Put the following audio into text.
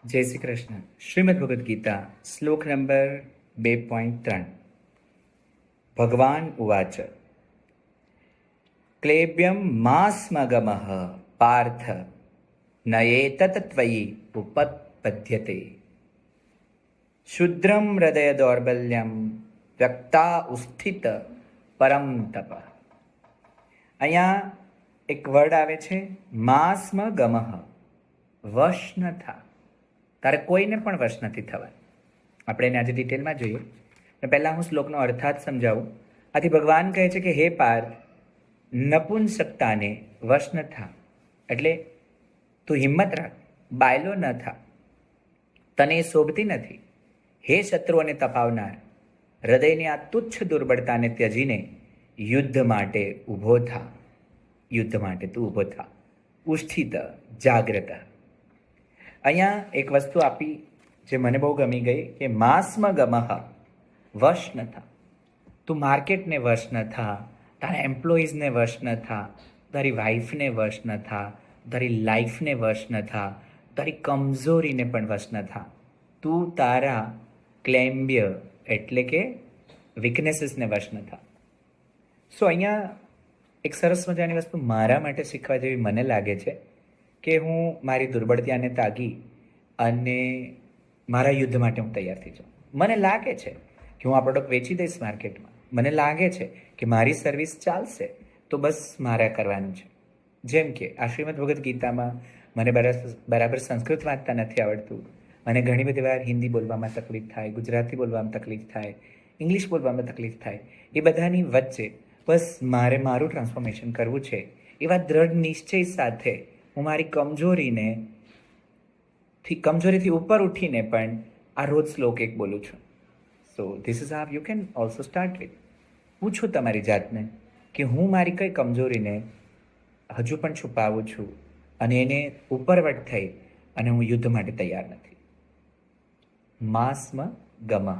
જય શ્રી કૃષ્ણ. શ્રીમદ ભગવદ્ ગીતા શ્લોક નંબર 2.3. ભગવાન ઉવાચ ક્લેબ્યમ માસ્મગમઃ પાર્થ નયેતત ત્વયિ ઉપપદ્યતે શુદ્રમ હૃદય દૌર્બલ્યમ વ્યક્તા ઉસ્થિત પરમ તપ. અહીંયા એક વર્ડ આવે છે માસ્મ ગમઃ, વશ ન થા. તારે કોઈને પણ વશ નથી થવા. આપણે એને આજે ડિટેલમાં જોઈએ. અને પહેલાં હું શ્લોકનો અર્થાત સમજાવું. આથી ભગવાન કહે છે કે હે પાર્થ, નપુંસકતાને વશ ન થા, એટલે તું હિંમત રાખ, બાયલો ન થા, તને એ શોભતી નથી. હે શત્રુઓને તપાવનાર, હૃદયની આ તુચ્છ દુર્બળતાને ત્યજીને યુદ્ધ માટે ઊભો થા. યુદ્ધ માટે તું ઊભો થા. ઉષ્ઠિત, જાગ્રત. અહીંયા એક વસ્તુ આપી જે મને બહુ ગમી ગઈ કે માસ્મ ગમઃ, વશ ન થા. તું માર્કેટને વશ ન થા, તારા એમ્પ્લોઈઝને વશ ન થા, તારી વાઈફને વશ ન થા, તારી લાઈફને વશ ન થા, તારી કમજોરીને પણ વશ ન થા. તું તારા ક્લેમ્બ્ય એટલે કે વીકનેસીસને વશ ન થા. સો અહીંયા એક સરસ મજાની વસ્તુ મારા માટે શીખવા જેવી મને લાગે છે કે હું મારી દુર્બળતાને તાગી અને મારા યુદ્ધ માટે હું તૈયાર થઈ જાઉં. મને લાગે છે કે હું આ પ્રોડક્ટ વેચી દઈશ માર્કેટમાં, મને લાગે છે કે મારી સર્વિસ ચાલશે, તો બસ મારે કરવાનું છે. જેમ કે આ શ્રીમદ ભગવદ્ ગીતામાં મને બરાબર સંસ્કૃત વાંચતા નથી આવડતું, મને ઘણી બધી વાર હિન્દી બોલવામાં તકલીફ થાય, ગુજરાતી બોલવામાં તકલીફ થાય, ઇંગ્લિશ બોલવામાં તકલીફ થાય. એ બધાની વચ્ચે બસ મારે મારું ટ્રાન્સફોર્મેશન કરવું છે. એવા દ્રઢ નિશ્ચય સાથે હું મારી કમજોરીથી ઉપર ઉઠીને પણ આ રોજ શ્લોક એક બોલું છું. So this is how you can also start with. પૂછો તમારી જાતને કે હું મારી કઈ કમજોરીને હજુ પણ છુપાવું છું અને એને ઉપરવટ થઈ અને હું યુદ્ધ માટે તૈયાર નથી. માસ્મ ગમઃ.